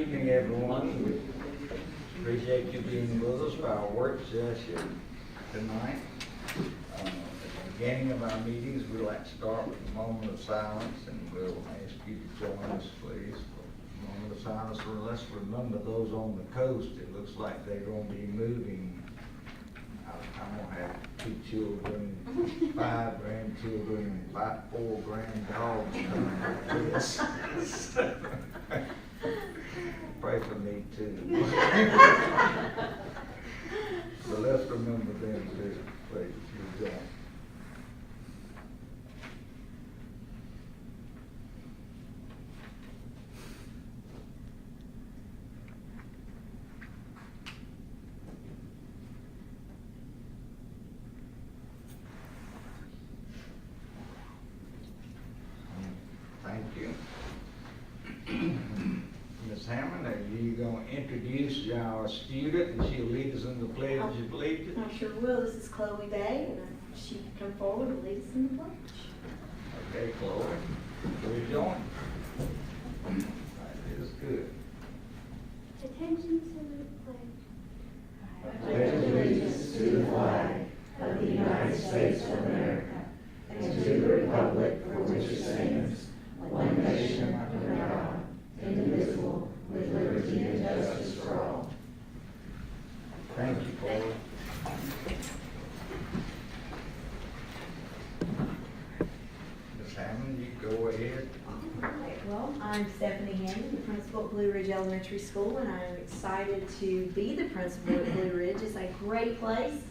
evening, everyone. We appreciate you being with us for our work session tonight. At the beginning of our meetings, we'd like to start with a moment of silence, and we'll ask you to join us, please, for a moment of silence. Let's remember those on the coast. It looks like they're going to be moving. I'm going to have 2 children, 5 grandchildren, and 4 grand dogs coming with this. Pray for me too. So let's remember them too, please, you don't. Thank you. Ms. Hammond, are you going to introduce our student and she'll lead us in the Pledge of Allegiance? I sure will. This is Chloe Bay, and she can come forward and lead us in the pledge. Okay, Chloe, will you join? That is good. Attention to the pledge. I pledge allegiance to the flag of the United States of America and to the republic for which it stands, one nation under God, indivisible, with liberty and justice for all. Thank you, Chloe. Ms. Hammond, you go ahead. All right. Well, I'm Stephanie Hammond, the principal at Blue Ridge Elementary School, and I'm excited to be the principal at Blue Ridge. It's a great place,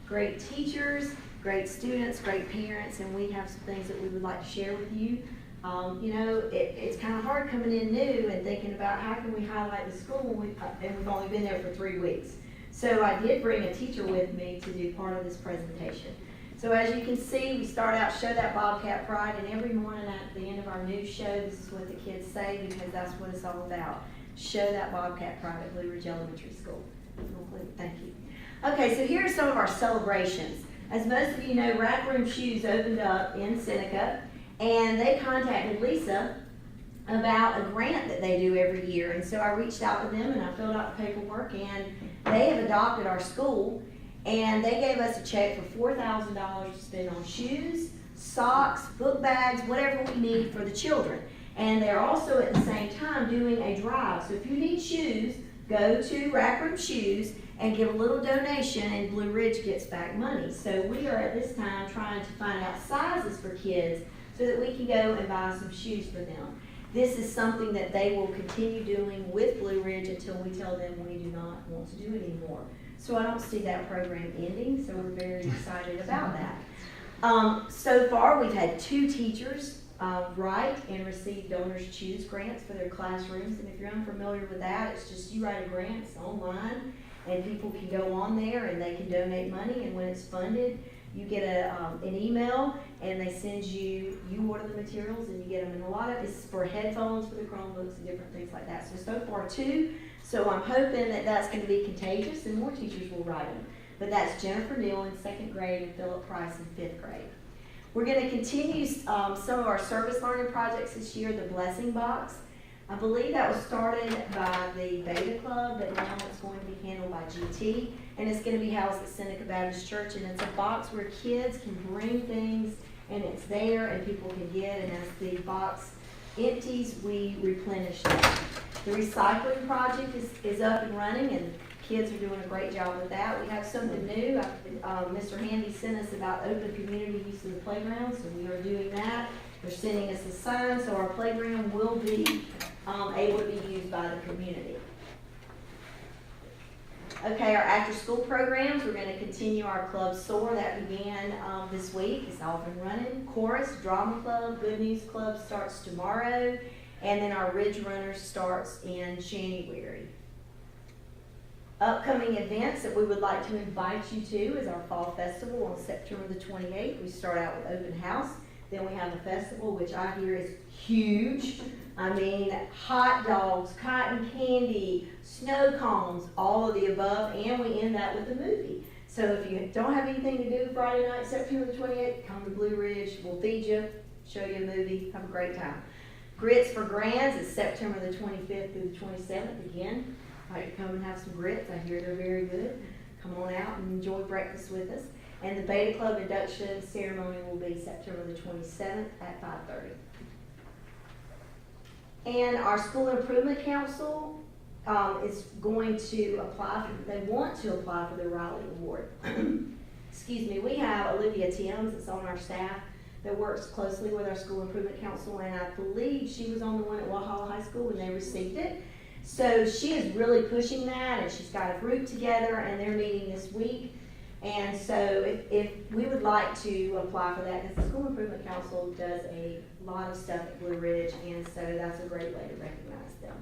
great teachers, great students, great parents, and we have some things that we would like to share with you. It's kind of hard coming in new and thinking about how can we highlight the school when we've only been there for 3 weeks. So I did bring a teacher with me to do part of this presentation. So as you can see, we start out, show that Bobcat Pride, and every morning at the end of our news show, this is what the kids say because that's what it's all about. Show that Bobcat Pride at Blue Ridge Elementary School. Thank you. Okay, so here are some of our celebrations. As most of you know, Rack Room Shoes opened up in Seneca, and they contacted Lisa about a grant that they do every year. And so I reached out to them and I filled out the paperwork, and they have adopted our school, and they gave us a check for $4,000 to spend on shoes, socks, book bags, whatever we need for the children. And they're also at the same time doing a drive. So if you need shoes, go to Rack Room Shoes and give a little donation, and Blue Ridge gets back money. So we are at this time trying to find out sizes for kids so that we can go and buy some shoes for them. This is something that they will continue doing with Blue Ridge until we tell them we do not want to do it anymore. So I don't see that program ending, so we're very excited about that. So far, we've had 2 teachers write and receive Donors Choose grants for their classrooms. And if you're unfamiliar with that, it's just you write a grant, it's online, and people can go on there and they can donate money, and when it's funded, you get an email, and they send you order the materials, and you get them. And a lot of it's for headphones for the Chromebooks and different things like that. So far 2. So I'm hoping that that's going to be contagious, and more teachers will write them. But that's Jennifer Neal in 2nd grade and Philip Price in 5th grade. We're going to continue some of our service learning projects this year, the Blessing Box. I believe that was started by the Beta Club, but now it's going to be handled by GT, and it's going to be housed at Seneca Baptist Church, and it's a box where kids can bring things, and it's there, and people can get, and as the box empties, we replenish that. The recycling project is up and running, and kids are doing a great job with that. We have something new. Mr. Handy sent us about open community use of the playground, so we are doing that. They're sending us a sign, so our playground will be able to be used by the community. Okay, our after-school programs, we're going to continue our Club SOAR that began this week. It's off and running. Chorus, Drama Club, Good News Club starts tomorrow, and then our Ridge Runners starts in January. Upcoming events that we would like to invite you to is our Fall Festival on September the 28th. We start out with open house. Then we have a festival, which I hear is huge. I mean, hot dogs, cotton candy, snow cones, all of the above, and we end that with a movie. So if you don't have anything to do Friday night, September the 28th, come to Blue Ridge. We'll feed you, show you a movie, have a great time. Grits for Grands is September the 25th through the 27th. Again, like to come and have some grits. I hear they're very good. Come on out and enjoy breakfast with us. And the Beta Club induction ceremony will be September the 27th at 5:30. And our School Improvement Council is going to apply, they want to apply for the Riley Award. Excuse me, we have Olivia Timms that's on our staff that works closely with our School Improvement Council, and I believe she was on the one at Walhalla High School when they received it. So she is really pushing that, and she's got a group together, and they're meeting this week. And so if we would like to apply for that, because the School Improvement Council does a lot of stuff at Blue Ridge, and so that's a great way to recognize them.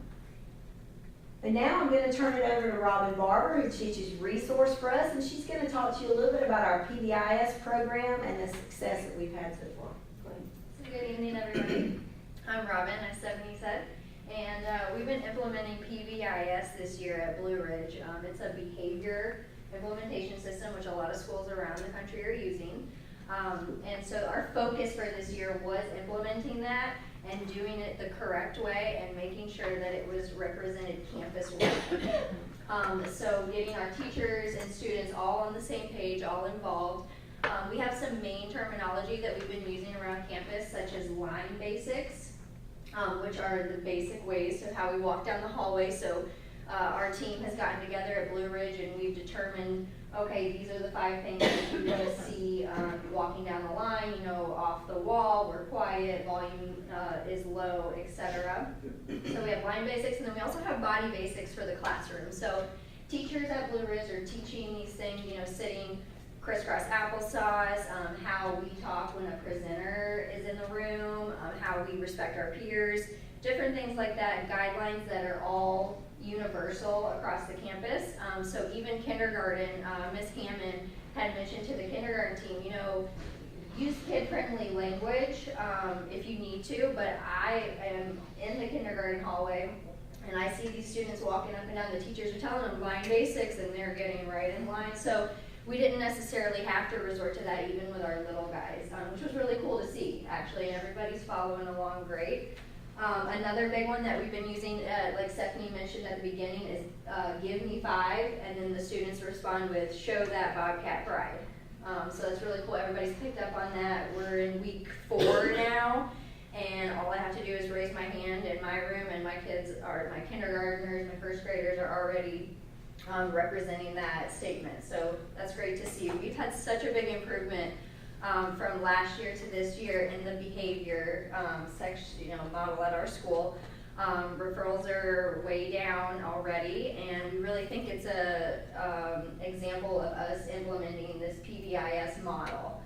And now I'm going to turn it over to Robin Barber, who teaches resource for us, and she's going to talk to you a little bit about our PBIS program and the success that we've had so far. Go ahead. So good evening, everybody. I'm Robin, I'm Meeting Sep, and we've been implementing PBIS this year at Blue Ridge. It's a behavior implementation system which a lot of schools around the country are using. And so our focus for this year was implementing that and doing it the correct way and making sure that it was represented campus-wide. So getting our teachers and students all on the same page, all involved. We have some main terminology that we've been using around campus, such as line basics, which are the basic ways of how we walk down the hallway. So our team has gotten together at Blue Ridge and we've determined, okay, these are the 5 things that we want to see walking down the line, you know, off the wall, we're quiet, volume is low, etc. So we have line basics, and then we also have body basics for the classroom. So teachers at Blue Ridge are teaching these things, you know, sitting crisscross applesauce, how we talk when a presenter is in the room, how we respect our peers, different things like that, guidelines that are all universal across the campus. So even kindergarten, Ms. Hammond had mentioned to the kindergarten team, you know, use kid-friendly language if you need to, but I am in the kindergarten hallway and I see these students walking up and down, the teachers are telling them line basics and they're getting right in line. So we didn't necessarily have to resort to that even with our little guys, which was really cool to see actually, and everybody's following along great. Another big one that we've been using, like Stephanie mentioned at the beginning, is give me 5, and then the students respond with show that Bobcat pride. So that's really cool. Everybody's picked up on that. We're in week 4 now, and all I have to do is raise my hand in my room, and my kids are, my kindergartners, my first graders are already representing that statement. So that's great to see. We've had such a big improvement from last year to this year in the behavior section, you know, model at our school. Referrals are way down already, and we really think it's a example of us implementing this PBIS model.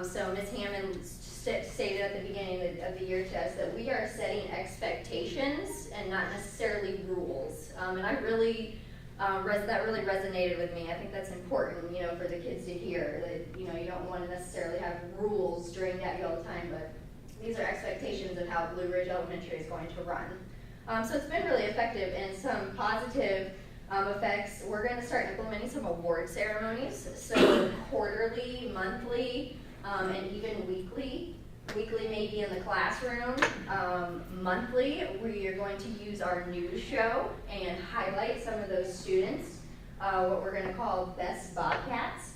So Ms. Hammond stated at the beginning of the year to us that we are setting expectations and not necessarily rules, and I really that really resonated with me. I think that's important, you know, for the kids to hear that, you know, you don't want to necessarily have rules during that all the time, but these are expectations of how Blue Ridge Elementary is going to run. So it's been really effective, and some positive effects. We're going to start implementing some award ceremonies, so quarterly, monthly, and even weekly. Weekly maybe in the classroom. Monthly, we are going to use our news show and highlight some of those students, what we're going to call Best Bobcats.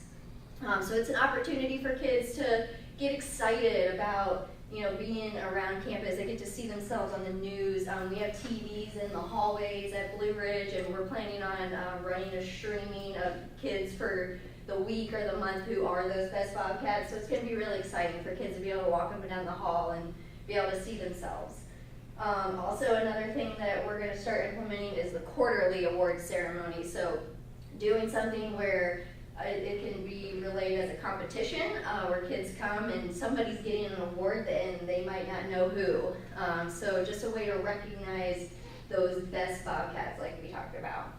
So it's an opportunity for kids to get excited about, you know, being around campus. They get to see themselves on the news. We have TVs in the hallways at Blue Ridge, and we're planning on running a streaming of kids for the week or the month who are those Best Bobcats. So it's going to be really exciting for kids to be able to walk up and down the hall and be able to see themselves. Also, another thing that we're going to start implementing is the quarterly award ceremony. So doing something where it can be relayed as a competition, where kids come and somebody's getting an award and they might not know who. So just a way to recognize those Best Bobcats like we talked about.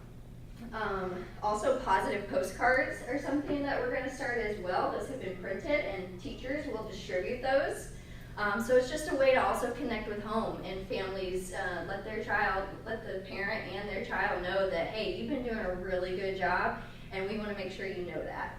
Also, positive postcards are something that we're going to start as well. Those have been printed and teachers will distribute those. So it's just a way to also connect with home and families, let the parent and their child know that, hey, you've been doing a really good job and we want to make sure you know that.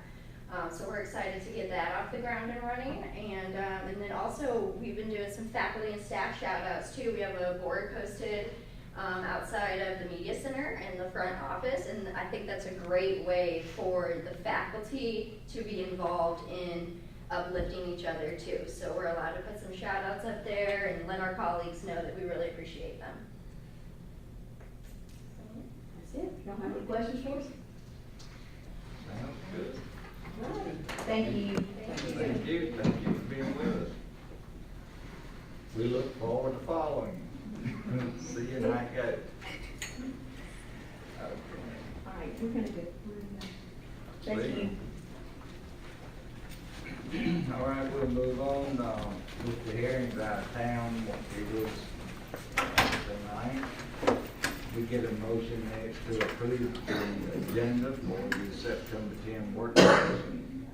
So we're excited to get that off the ground and running. And then also, we've been doing some faculty and staff shout outs too. We have a board posted outside of the media center and the front office, and I think that's a great way for the faculty to be involved in uplifting each other too. So we're allowed to put some shout outs up there and let our colleagues know that we really appreciate them. That's it. Y'all have any questions for us? Sounds good. All right. Thank you. Thank you for being with us. We look forward to following you. See you in night go. All right, we're gonna go. Thank you. All right, we'll move on, with the hearings out of town, what we do tonight. We get a motion next to approve the agenda for the September 10 work session.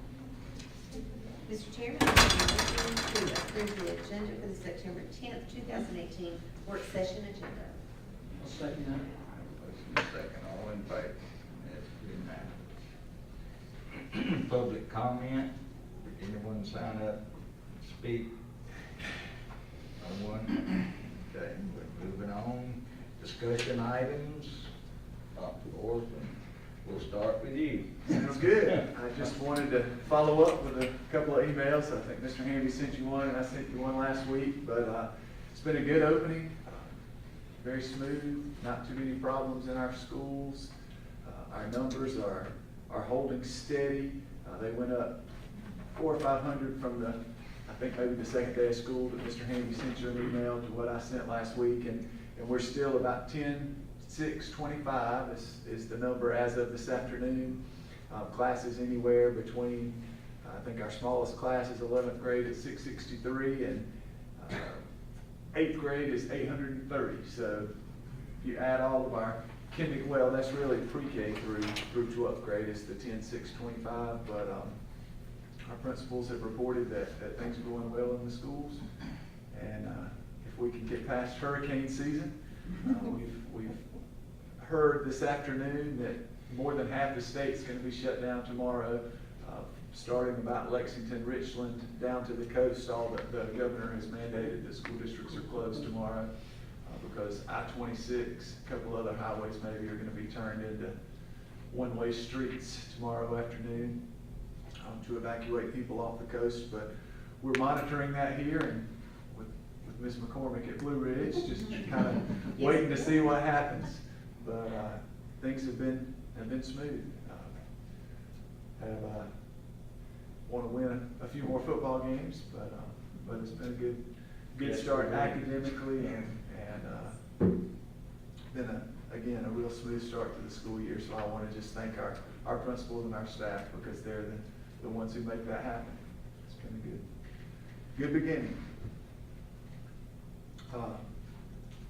Mr. Chairman, I make a motion to approve the agenda for the September 10th, 2018 work session agenda. I'll second that. Motion second, all in favor? That's unanimous. Public comment, did anyone sign up to speak? No one? Okay, we're moving on. Discussion items, Orson, we'll start with you. Sounds good. I just wanted to follow up with a couple of emails. I think Mr. Hamby sent you one, and I sent you one last week, but it's been a good opening, very smooth, not too many problems in our schools. Our numbers are holding steady. They went up 400 or 500 from I think maybe the second day of school that Mr. Hamby sent you an email to what I sent last week, and we're still about 10,625 is the number as of this afternoon. Classes anywhere between, I think our smallest class is 11th grade at 663, and 8th grade is 830. So if you add all of our well, that's really pre-K through 12th grade is the 10,625, but our principals have reported that things are going well in the schools, and if we can get past hurricane season, we've heard this afternoon that more than half the state's going to be shut down tomorrow, starting about Lexington, Richland, down to the coast. All the governor has mandated that school districts are closed tomorrow because I-26, a couple other highways maybe are going to be turned into one-way streets tomorrow afternoon to evacuate people off the coast. But we're monitoring that here, and with Ms. McCormick at Blue Ridge, just kind of waiting to see what happens. But things have been smooth. Want to win a few more football games, but it's been a good start academically, and been again a real smooth start to the school year. So I want to just thank our principals and our staff, because they're the ones who make that happen. It's been a good beginning.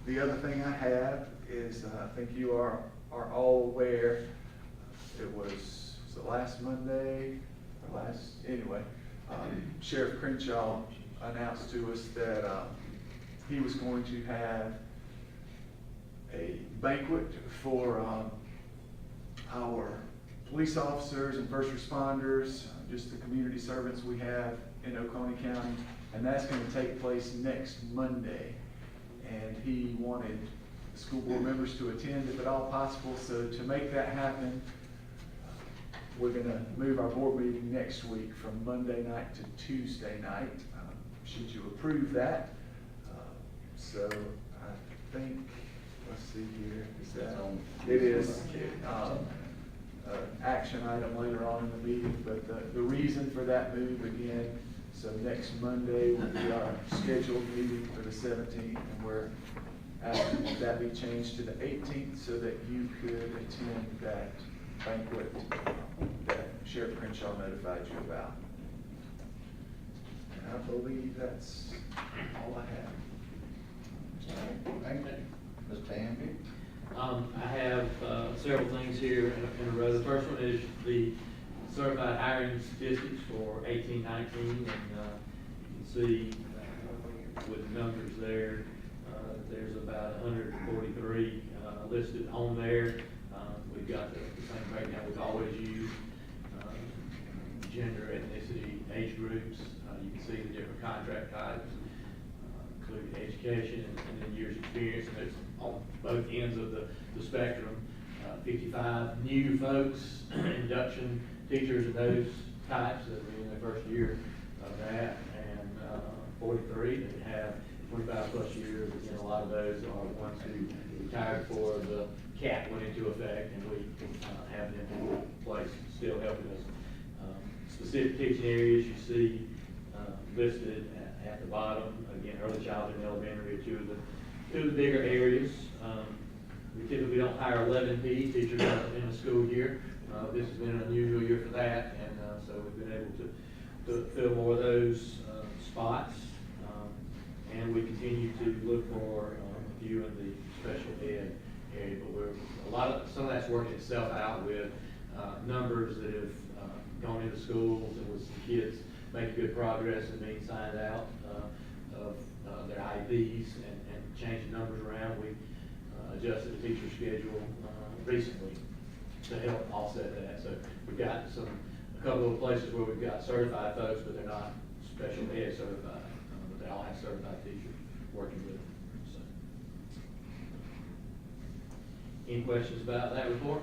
The other thing I have is, I think you are all aware, it was the last Monday, or anyway, Sheriff Crenshaw announced to us that he was going to have a banquet for our police officers and first responders, just the community servants we have in Oconee County, and that's going to take place next Monday. And he wanted the school board members to attend if at all possible. So to make that happen, we're going to move our board meeting next week from Monday night to Tuesday night, should you approve that. So I think, let's see here, is that it is action item later on in the meeting, but the reason for that move again, so next Monday will be our scheduled meeting for the 17th, and we're asking that that be changed to the 18th so that you could attend that banquet that Sheriff Crenshaw notified you about. And I believe that's all I have. Thank you. Mr. Hamby? I have several things here in a row. The first one is the certified hiring statistics for 18-19, and you can see with the numbers there, there's about 143 listed on there. We've got the same breakdown we've always used. gender, ethnicity, age groups. You can see the different contract types, including education and then years experience, and it's on both ends of the spectrum. 55 new folks, induction teachers of those types that will be in their first year of that, and 43 that have 25 plus years. Again, a lot of those are the ones who retired before the cap went into effect, and we have them in place, still helping us. Specific teaching areas you see listed at the bottom. Again, early childhood and elementary are two of the bigger areas. We typically don't hire 11 PE teachers in a school year. This has been an unusual year for that, and so we've been able to fill more of those spots. And we continue to look for a few in the special ed area, but some of that's working itself out with numbers that have gone into schools and with some kids making good progress and being signed out of their IEPs and changing numbers around. We adjusted the teacher schedule recently to help offset that. So we've got a couple of places where we've got certified folks, but they're not special ed certified, but they all have certified teachers working with them. So. Any questions about that report?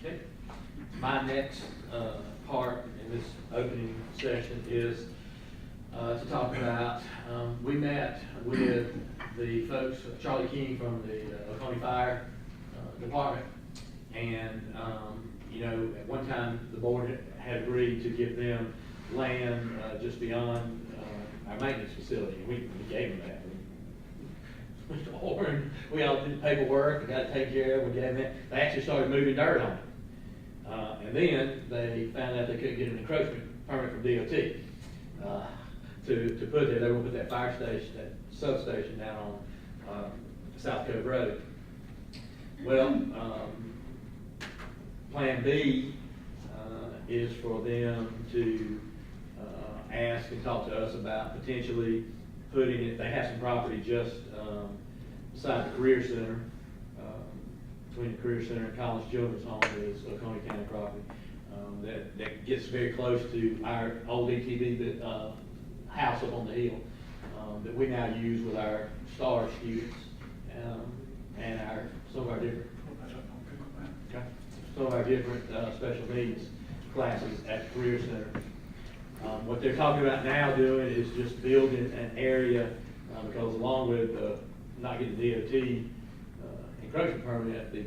Okay. My next part in this opening session is to talk about, we met with the folks, Charlie King from the Oconee Fire Department, and you know, at one time the board had agreed to give them land just beyond our maintenance facility. We gave them that. We all did paperwork and got it taken care of. We gave them that. They actually started moving dirt on it. And then they found out they couldn't get an encroachment permit from DOT to put there. They were going to put that fire station, that substation down on South Cove Road. Well, Plan B is for them to ask and talk to us about potentially putting it. They have some property just beside the Career Center. Between the Career Center and College Children's Home is Oconee County property that gets very close to our old ETB house up on the hill that we now use with our STAR students and some of our different special needs classes at the Career Center. What they're talking about now doing is just building an area because along with not getting DOT encroachment permit, the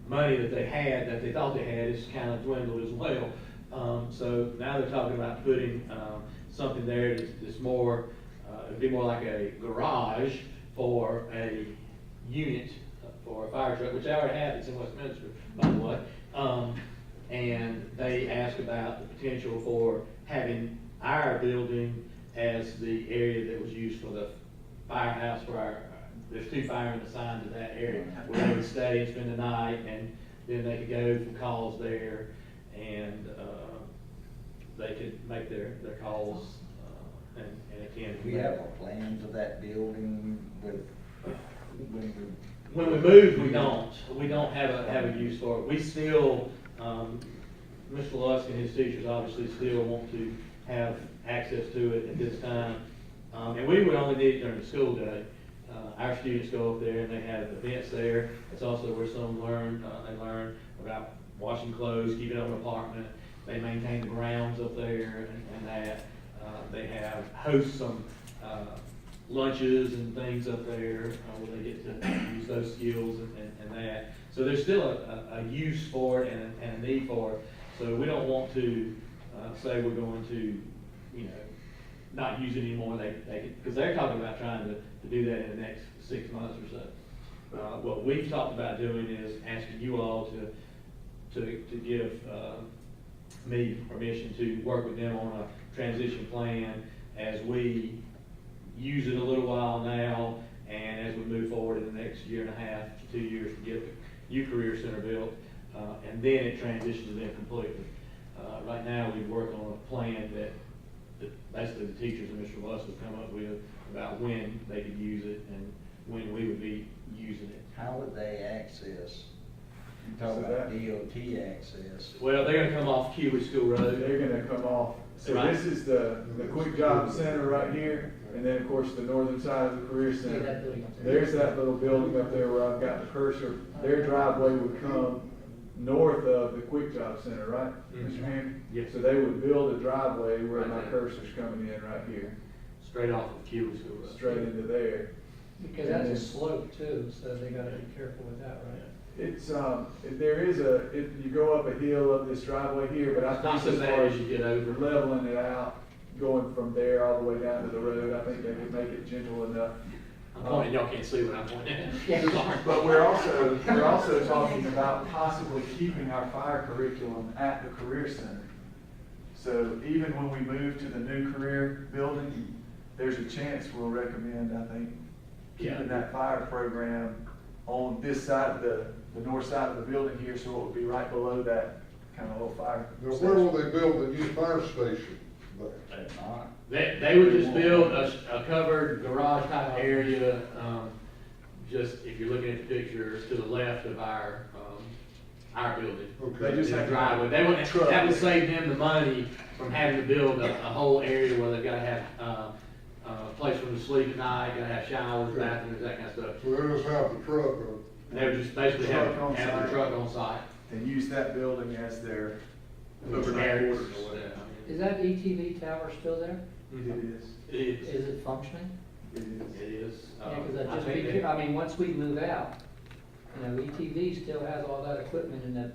money that they thought they had is kind of dwindled as well. So now they're talking about putting something there that's more, it'd be more like a garage for a unit for a fire truck, which I already have. It's in Westminster, by the way. And they asked about the potential for having our building as the area that was used for the firehouse for our. There's 2 firemen assigned to that area where they would stay and spend the night, and then they could go for calls there, and they could make their calls and attend. We have a plan for that building When we move, we don't have a use for it. We still, Mr. Lusk and his teachers obviously still want to have access to it at this time, and we would only need it during the school day. Our students go up there and they have events there. It's also where some learn, they learn about washing clothes, keeping up an apartment. They maintain the grounds up there and that. They host some lunches and things up there where they get to use those skills and that. So there's still a use for it and a need for it. So we don't want to say we're going to, not use it anymore. Because they're talking about trying to do that in the next 6 months or so. What we've talked about doing is asking you all to give me permission to work with them on a transition plan as we use it a little while now, and as we move forward in the next 1.5 to 2 years to get the new career center built, and then it transitions them completely. Right now, we work on a plan that basically the teachers and Mr. Lusk would come up with about when they could use it and when we would be using it. How would they access You're talking about DOT access. Well, they're gonna come off Kiwi School Road. They're gonna come off, so Right. this is the Quick Job Center right here, and then, of course, the northern side of the Career Center. There's that little building up there where I've got the cursor. Their driveway would come north of the Quick Job Center, right, Mr. Henry? Yes. So they would build a driveway where Right my there. cursor's coming in right here, Straight off of Kiwi School Road. straight into there. Because that's a slope too, so they gotta be careful with that, right? It's, there is you go up a hill up this driveway here, but I It's not think so as bad far as as you get over. leveling it out, going from there all the way down to the road, I think they could make it gentle enough. I'm pointing, y'all can't see what I'm pointing at. But we're also talking about possibly keeping our fire curriculum at the Career Center. So even when we move to the new career building, there's a chance we'll recommend, I think, keeping that fire program on this side of the north side of the building here, so it would be right below that kind of little fire Now, where station. will they build the new fire station? They're not. They would just build a covered garage type area, just, if you're looking at the picture, to the left of our building. Okay. They just have to- Driveway, they wouldn't, that would save them the money from having to build a whole area where they've gotta have, a place for them to sleep at night, gotta have showers, bathrooms, that kind of stuff. So they just have the truck, They would just basically have Truck on the site. truck on site. And use that building as their overnight Areas quarters. or whatever. Is that ETV tower still there? It is, It is. Is it functioning? it is. It is. Yeah, cause I I just think be, they- I mean, once we move out, you know, ETV still has all that equipment in that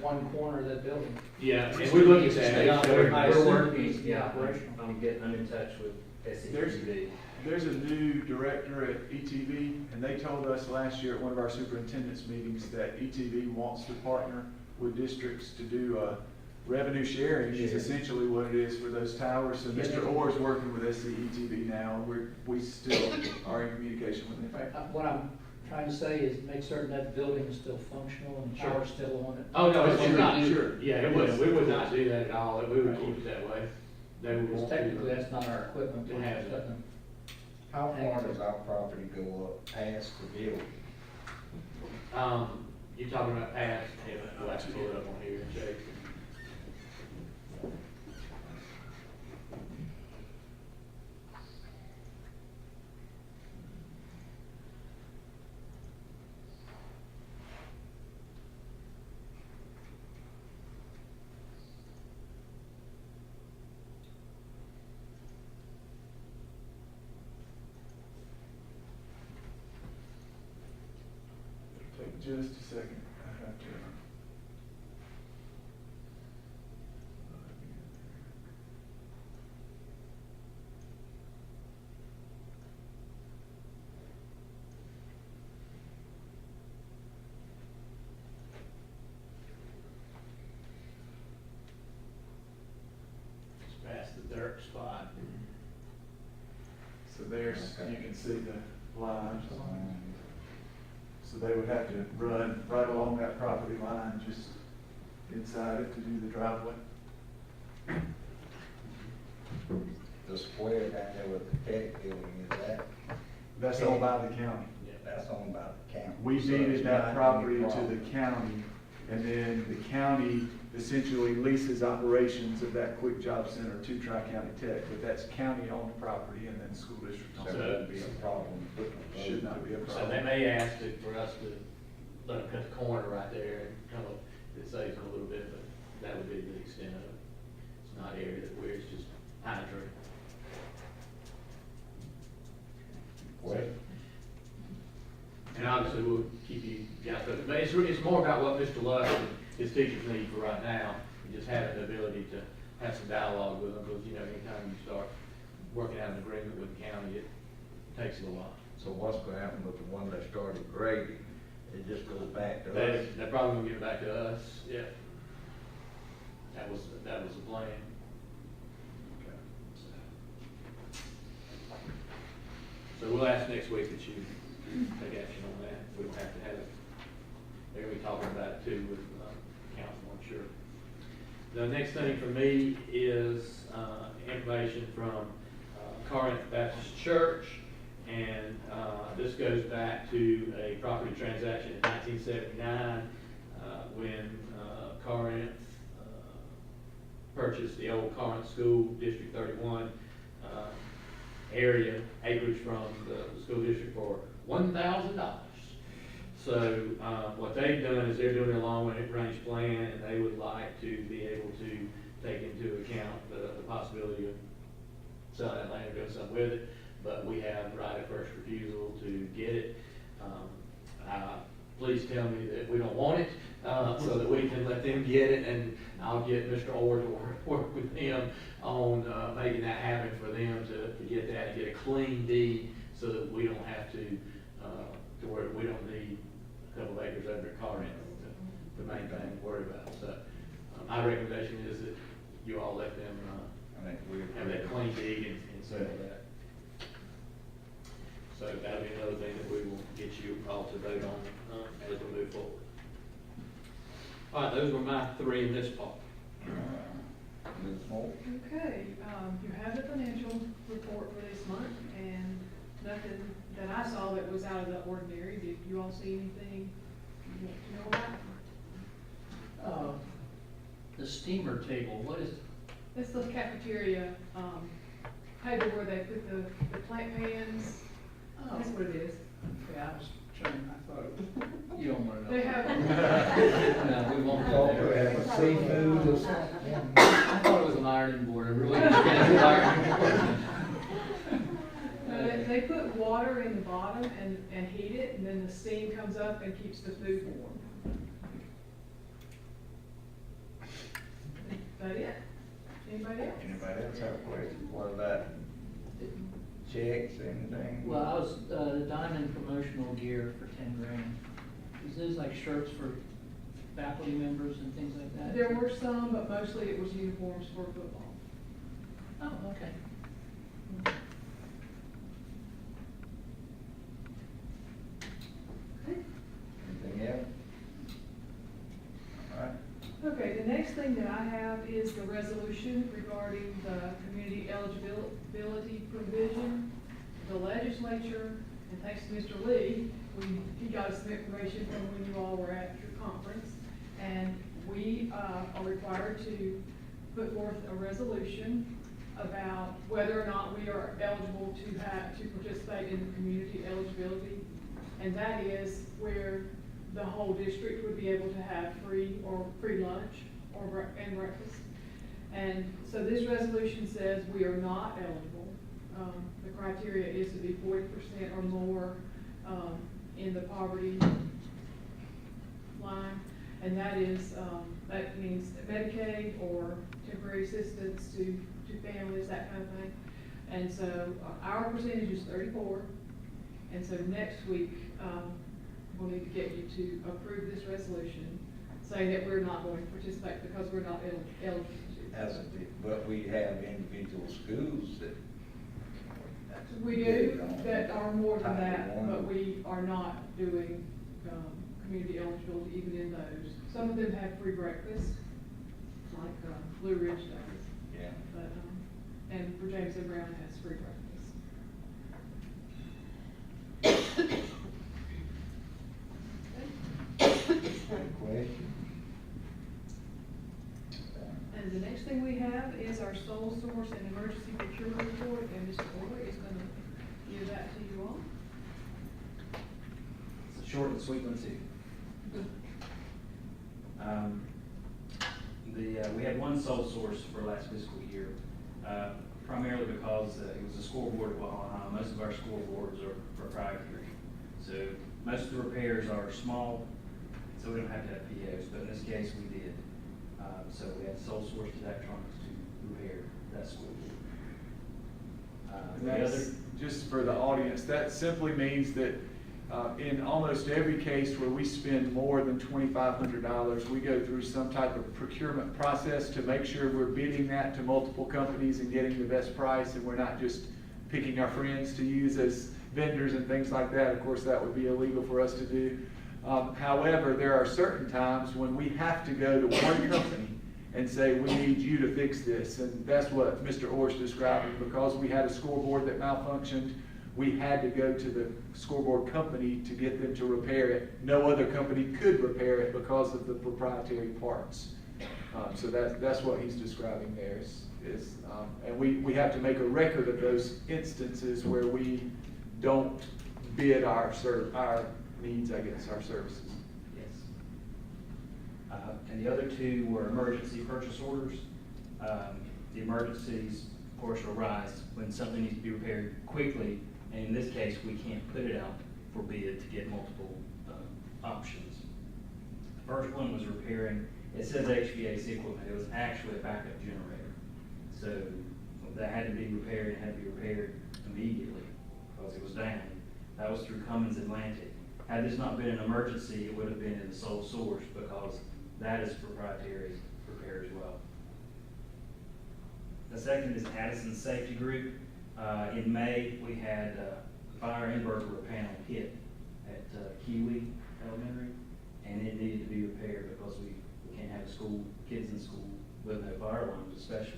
one corner of that building. Yeah, and we look at that. I assume We're it needs to be working, operational. I'm in touch with SCTV. There's a new director at ETV, and they told us last year at one of our superintendent's meetings that ETV wants to partner with districts to do revenue sharing is essentially what it is for those towers. So Mr. Orr's working with SCETV now, and we still are in communication with them. Right, what I'm trying to say is make certain that building is still functional and the tower's still on it. Oh, no, it's Sure, not, sure. yeah, it would, we would not do that at all, we would keep it that way. They would Because want to. technically, that's not our equipment. To we're have just it. letting them- How far does our property go up past the building? You're talking about past, we'll have to pull it up on here and check. Take just a second. I have to. It's past the dirt spot. So there's, you can see the lines. So they would have to run right along that property line, just inside it to do the driveway. The square down there with the tech building, is that, That's owned by the county. that's owned by the county? We So deeded it's that not property any to the problem. county, and then the county essentially leases operations of that Quick Job Center to Tri-County Tech, but that's county-owned property and then school district So owned. it wouldn't be a problem putting a road Should not be a So problem. they may ask for us to let them cut the corner right there and come up, it saves them a little bit, but that would be the extent of it. It's not area that where it's just pine tree. Well, And obviously, we'll keep you guys posted, but it's more about what Mr. Lush and his teachers need for right now, and just having the ability to have some dialogue with them, because, you know, anytime you start working out an agreement with the county, it takes a little while. so what's gonna happen with the one that started grading? It just goes back to us? They're probably gonna give it back to us, yeah. That was the plan. So we'll ask next week that you take action on that, we don't have to have it. They're gonna be talking about it too with, council, I'm sure. The next thing for me is, information from, Corinth Baptist Church. And this goes back to a property transaction in 1979. when Corinth purchased the old Corinth School, District 31 area, acreage from the school district for $1,000. So what they've done is they're doing a long-range plan, and they would like to be able to take into account the possibility of selling that land or doing something with it. But we have right of first refusal to get it. Please tell me that we don't want it, so that we can let them get it, and I'll get Mr. Orr to work with them on making that happen for them to get that and get a clean deed, so that we don't have to where we don't need a couple of acres under Corinth to maintain and worry about. So my recommendation is that you all let them have that clean deed and settle that. So that'll be another thing that we will get you all to vote on as we move forward. All right, those were my three in this part. Ms. Moore? Okay, you have the financial report for this month, and nothing that I saw that was out of the ordinary. Did you all see anything you want to know about? The steamer table, what is, It's the cafeteria, table where they put the plant pans. That's what it is. yeah, I was trying, I thought, you don't want to know. They have, No, we won't Talk go to there. have seafood or something. I thought it was an ironing board, I really just got an ironing board. they put water in the bottom and heat it, and then the steam comes up and keeps the food warm. Is that it? Anybody else? Anybody else have a question? What about checks, anything? Well, I was, the diamond promotional gear for 10 grand. Is those like shirts for faculty members and things like that? There were some, but mostly it was uniforms for football. Oh, okay. Anything else? All right. Okay, the next thing that I have is the resolution regarding the community eligibility provision. The legislature, and thanks to Mr. Lee, he got us some information from when you all were at your conference, and we are required to put forth a resolution about whether or not we are eligible to participate in the community eligibility, and that is where the whole district would be able to have free lunch and breakfast. And so this resolution says we are not eligible. The criteria is to be 40% or more in the poverty line, and that is that means Medicaid or temporary assistance to families, that kind of thing. And so our percentage is 34, and so next week we'll need to get you to approve this resolution saying that we're not going to participate because we're not eligible to. But we have individual schools that. We do, that are more than that, but we are not doing community eligibility even in those. Some of them have free breakfast, like Blue Ridge does. Yeah. But, and for Jameson Brown has free breakfast. Any question? And the next thing we have is our sole source and emergency procurement report, and Mr. Orr is going to give that to you all. It's a short and sweet one too. We had one sole source for last fiscal year, primarily because it was a scoreboard at Wahaha. Most of our scoreboards are proprietary. So most of the repairs are small, so we don't have to have POs, but in this case we did. So we had sole source electronics to repair that scoreboard. And that's, just for the audience, that simply means that in almost every case where we spend more than $2,500, we go through some type of procurement process to make sure we're bidding that to multiple companies and getting the best price, and we're not just picking our friends to use as vendors and things like that. Of course, that would be illegal for us to do. However, there are certain times when we have to go to one company and say, we need you to fix this. And that's what Mr. Orr's describing. Because we had a scoreboard that malfunctioned, we had to go to the scoreboard company to get them to repair it. No other company could repair it because of the proprietary parts. So that's what he's describing there and we have to make a record of those instances where we don't bid our needs, I guess, our services. Yes. And the other two were emergency purchase orders. The emergencies, of course, arise when something needs to be repaired quickly, and in this case, we can't put it out for bid to get multiple options. The first one was repairing, it says HVAC equipment, it was actually a backup generator. So that had to be repaired, it had to be repaired immediately because it was down. That was through Cummins Atlantic. Had this not been an emergency, it would have been in the sole source because that is proprietary repair as well. The second is Addison Safety Group. In May, we had a fire and burglar panel hit at Kiwi Elementary, and it needed to be repaired because we can't have kids in school with no fire alarms especially.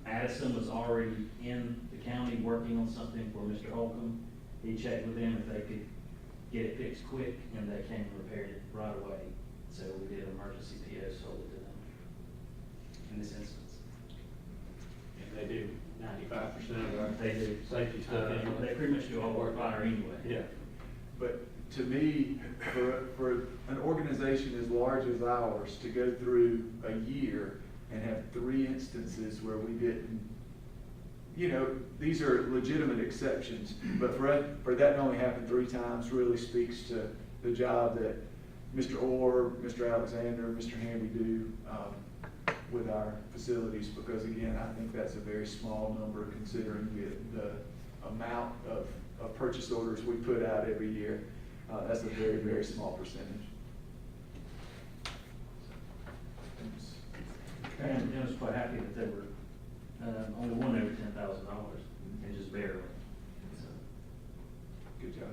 Addison was already in the county working on something for Mr. Holcomb. He checked with them if they could get it fixed quick, and they came and repaired it right away. So we did an emergency PO sold it to them in this instance. And they do 95% of our They do. safety stuff anyway. They pretty much do all our fire anyway. Yeah. But to me, for an organization as large as ours to go through a year and have 3 instances where we didn't, these are legitimate exceptions, but for that to only happen 3 times really speaks to the job that Mr. Orr, Mr. Alexander, Mr. Hamby do with our facilities, because again, I think that's a very small number considering the amount of purchase orders we put out every year. That's a very, very small percentage. And I was quite happy that there were only one over $10,000 and just barely. So, Good job.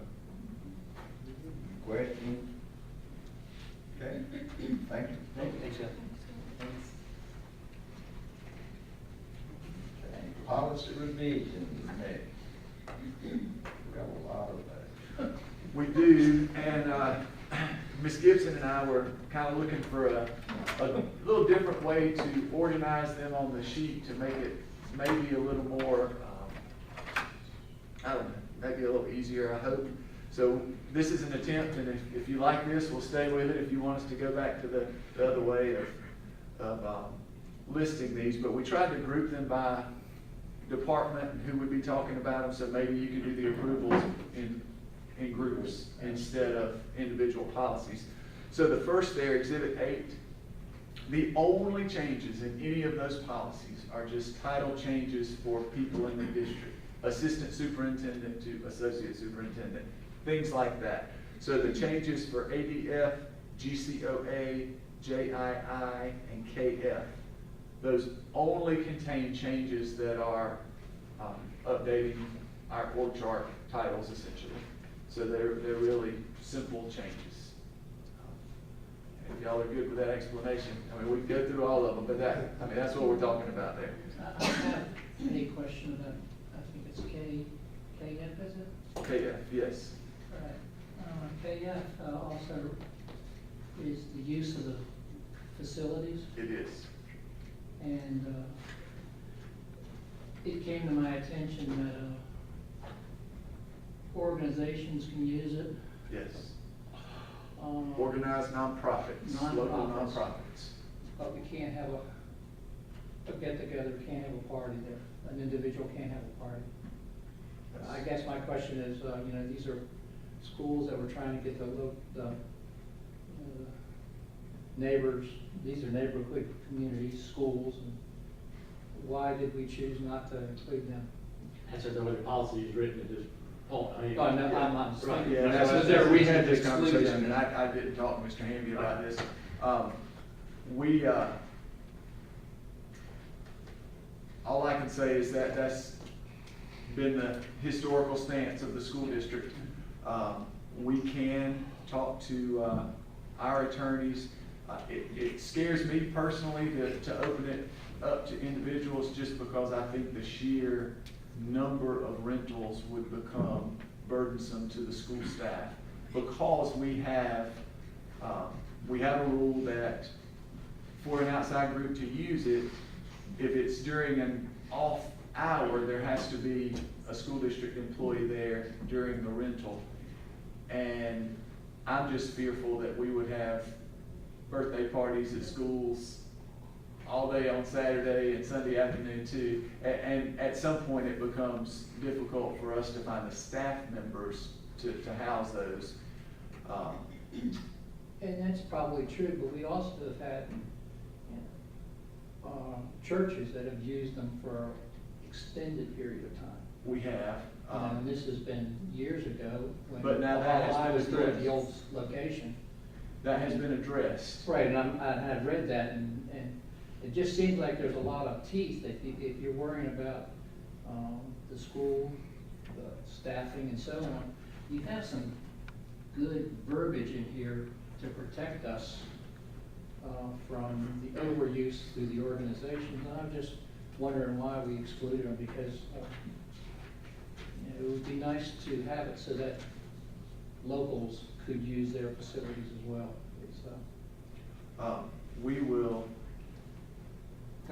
Question? Okay, thank you. Thanks, Seth. Okay, policy revision next. We got a lot of that. We do, and Ms. Gibson and I were kind of looking for a little different way to organize them on the sheet to make it maybe a little more, I don't know, maybe a little easier, I hope. So this is an attempt, and if you like this, we'll stay with it. If you want us to go back to the other way of listing these, but we tried to group them by department and who would be talking about them, so maybe you could do the approvals in groups instead of individual policies. So the first there, Exhibit 8, the only changes in any of those policies are just title changes for people in the district. Assistant superintendent to associate superintendent, things like that. So the changes for ADF, GCOA, JII, and KF, those only contain changes that are updating our org chart titles essentially. So they're really simple changes. If y'all are good with that explanation, I mean, we can go through all of them, but that's what we're talking about there. I have a question about, I think it's KF, is it? KF, yes. Right. KF also is the use of the facilities, It is. and it came to my attention that organizations can use it. Yes. Organized nonprofits, local nonprofits. But we can't have a get-together, can't have a party there. An individual can't have a party. I guess my question is, these are schools that we're trying to get the neighbors, these are neighborhood communities, schools, and why did we choose not to include them? That's the way the policy is written at this point. I mean, Oh, no, I'm right. Yeah, That's what there, we had this exclude conversation, them. and I didn't talk to Mr. Hamby about this. All I can say is that that's been the historical stance of the school district. We can talk to our attorneys. It scares me personally to open it up to individuals just because I think the sheer number of rentals would become burdensome to the school staff, because we have a rule that for an outside group to use it, if it's during an off hour, there has to be a school district employee there during the rental. And I'm just fearful that we would have birthday parties at schools all day on Saturday and Sunday afternoon too. And at some point it becomes difficult for us to find the staff members to house those. And that's probably true, but we also have had churches that have used them for an extended period of time. We have. And this has been years ago when But now that has I been was doing addressed. the old location. That has been addressed. Right, and I've read that, and it just seems like there's a lot of teeth. If you're worrying about the school, the staffing and so on, you have some good verbiage in here to protect us from the overuse through the organizations. And I'm just wondering why we excluded them, because it would be nice to have it so that locals could use their facilities as well. We will.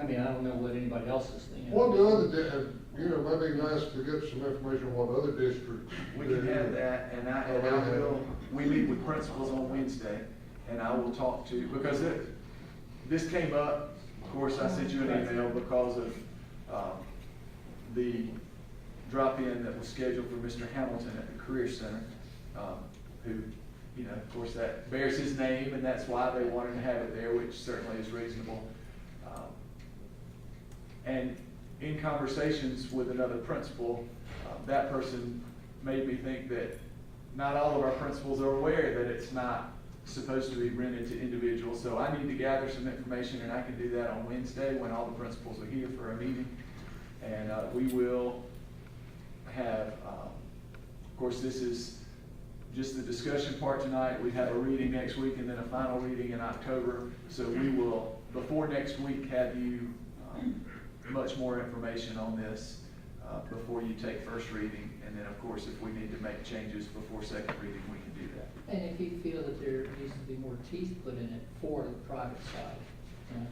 I mean, I don't know what anybody else is thinking. What the other, maybe nice to get some information on what other districts. We can have that, and I will, we meet with principals on Wednesday, and I will talk to, because this came up, of course, I sent you an email because of the drop-in that was scheduled for Mr. Hamilton at the Career Center, who, of course, that bears his name, and that's why they wanted to have it there, which certainly is reasonable. And in conversations with another principal, that person made me think that not all of our principals are aware that it's not supposed to be rented to individuals. So I need to gather some information, and I can do that on Wednesday when all the principals are here for a meeting. And we will have, of course, this is just the discussion part tonight. We have a reading next week and then a final reading in October. So we will, before next week, have you much more information on this before you take first reading. And then, of course, if we need to make changes before second reading, we can do that. And if you feel that there needs to be more teeth put in it for the private side,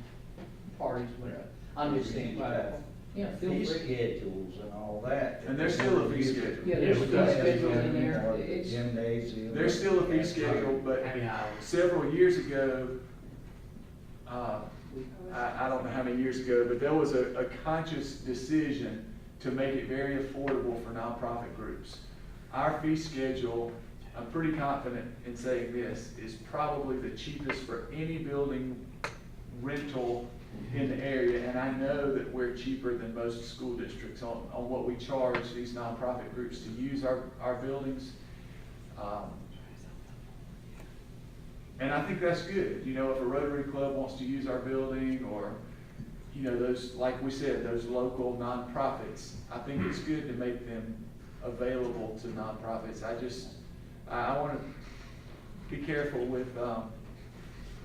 parties, whatever, I'm just saying, feel Fee free. schedules and all that. And there's still a fee schedule. Yeah, there's a fee schedule in there. It's- Gym days. There's still a fee schedule, but several years ago, I don't know how many years ago, but there was a conscious decision to make it very affordable for nonprofit groups. Our fee schedule, I'm pretty confident in saying this, is probably the cheapest for any building rental in the area, and I know that we're cheaper than most school districts on what we charge these nonprofit groups to use our buildings. And I think that's good. If a Rotary Club wants to use our building, or, those, like we said, those local nonprofits, I think it's good to make them available to nonprofits. I want to be careful with,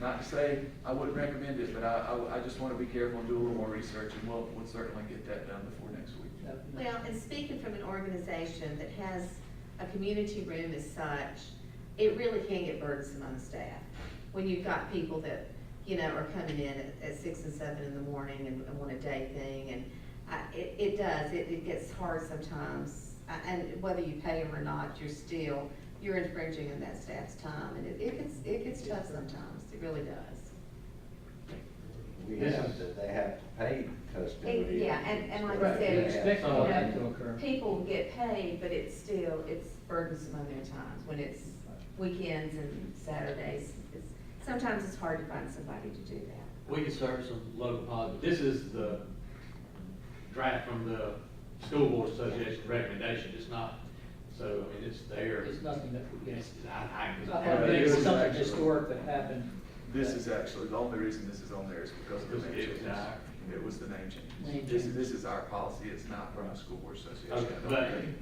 not to say I wouldn't recommend it, but I just want to be careful and do a little more research, and we'll certainly get that done before next week. Well, and speaking from an organization that has a community room as such, it really can get burdensome on the staff. When you've got people that, are coming in at 6 and 7 in the morning and want a day thing, and it does, it gets hard sometimes. And whether you pay them or not, you're infringing on that staff's time, and it gets tough sometimes, it really does. We have to, they have to pay custodian. Yeah, and like I Right, you said, expect all that to occur. people get paid, but it's burdensome on their times, when it's weekends and Saturdays. Sometimes it's hard to find somebody to do that. We can start some local policy. This is the draft from the School Board Association recommendation. It's not, so, it's there. It's nothing that, It's, I I thought maybe it was something historic that happened. This is actually, the only reason this is on there is because of the name It was changes. our- It was the name Name change. change. This is our policy, it's not from the School Board Association. Okay, I don't think.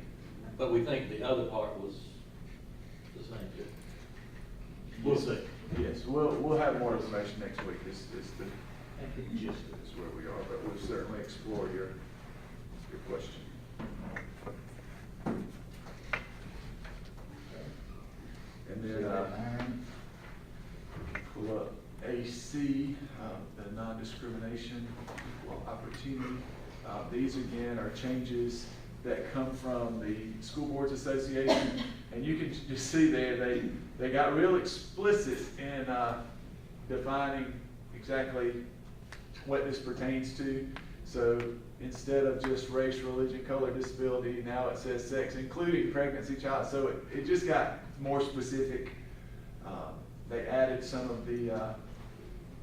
but we think the other part was the same too. We'll see. Yes, we'll have more information next week, is the Thank you. gist of this where we are, but we'll certainly explore your question. AC, the non-discrimination equal opportunity. These again are changes that come from the School Boards Association, and you can just see there, they got real explicit in defining exactly what this pertains to. So instead of just race, religion, color, disability, now it says sex, including pregnancy, child. So it just got more specific. They added some of the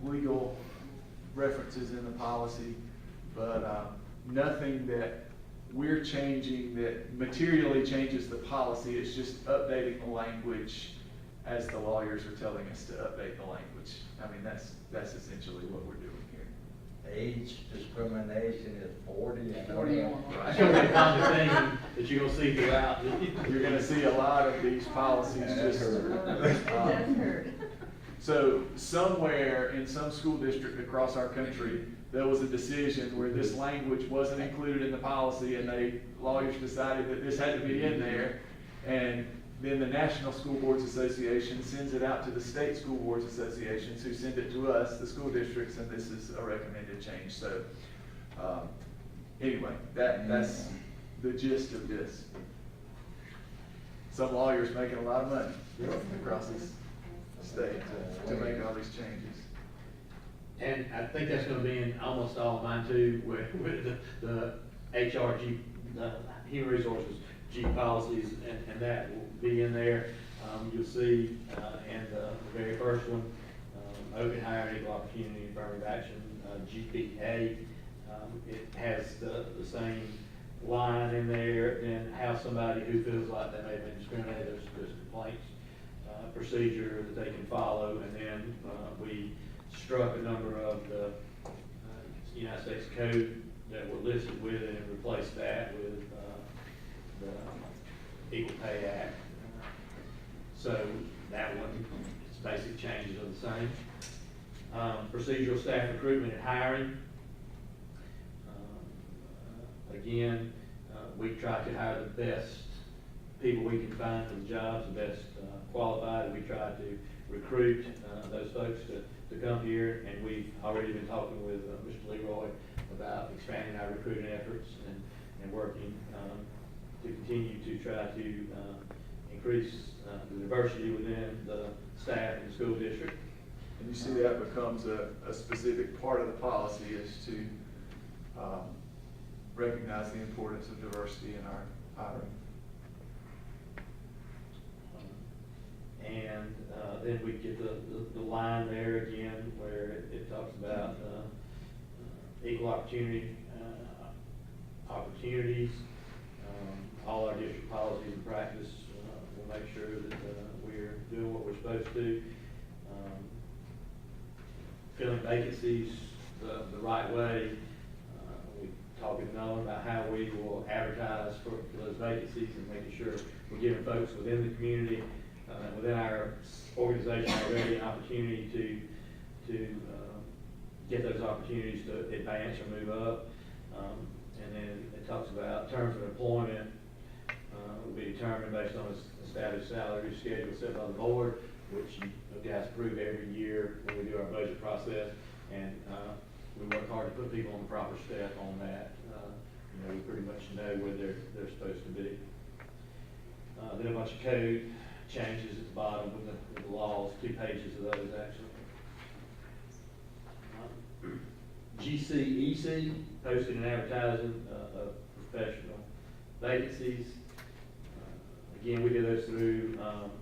legal references in the policy, but nothing that we're changing that materially changes the policy. It's just updating the language as the lawyers are telling us to update the language. I mean, that's essentially what we're doing here. Age discrimination is 40 and 40 over. on. That's gonna be a common thing that you're gonna see throughout. You're gonna see a lot of these policies That's just. hurt. So somewhere in some school district across our country, there was a decision where this language wasn't included in the policy, and lawyers decided that this had to be in there. And then the National School Boards Association sends it out to the state school boards associations, who send it to us, the school districts, and this is a recommended change. So anyway, that's the gist of this. Some lawyers making a lot of money across this state to make all these changes. And I think that's gonna be in almost all of mine too, with the HRG, the human resources, G policies, and that will be in there. You'll see, in the very first one, open hire, equal opportunity, affirmative action, GPA. It has the same line in there, and how somebody who feels like they may have been discriminated, there's complaints, procedure that they can follow. And then, we struck a number of the United States Code that were listed with it and replaced that with the Equal Pay Act. So that one, its basic changes are the same. Procedural staff recruitment and hiring. Again, we try to hire the best people we can find for the jobs, the best qualified. We try to recruit those folks to come here, and we've already been talking with Mr. Leroy about expanding our recruiting efforts and working to continue to try to increase the diversity within the staff in the school district. And you see that becomes a specific part of the policy, is to recognize the importance of diversity in our hiring. And then we get the line there again where it talks about equal opportunity, opportunities. All our district policies and practice will make sure that we're doing what we're supposed to. Filling vacancies the right way. We talking to Nolan about how we will advertise for those vacancies and making sure we're giving folks within the community, within our organization already, an opportunity to get those opportunities to advance or move up. And then it talks about terms of employment will be determined based on a established salary schedule set by the board, which you guys approve every year when we do our budget process. And we work hard to put people on the proper step on that. We pretty much know where they're supposed to be. Then a bunch of code changes at the bottom with the laws, 2 pages of those actually. GCEC, posting and advertising of professional vacancies. Again, we do those through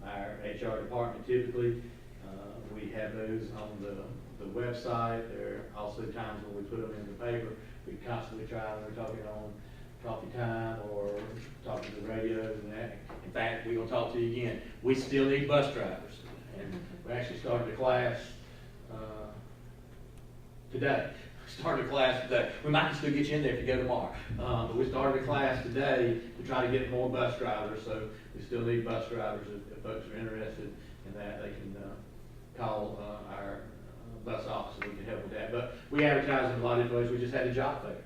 our HR department typically. We have those on the website. There are also times when we put them in the paper. We constantly try, when we're talking on coffee time or talking to the radio and that. In fact, we're gonna talk to you again. We still need bus drivers. And we actually started a class today. Started a class today. We might still get you in there if you go tomorrow. But we started a class today to try to get more bus drivers. So we still need bus drivers. If folks are interested in that, they can call our bus office and we can help with that. But we advertise in a lot of different ways. We just had a job fair,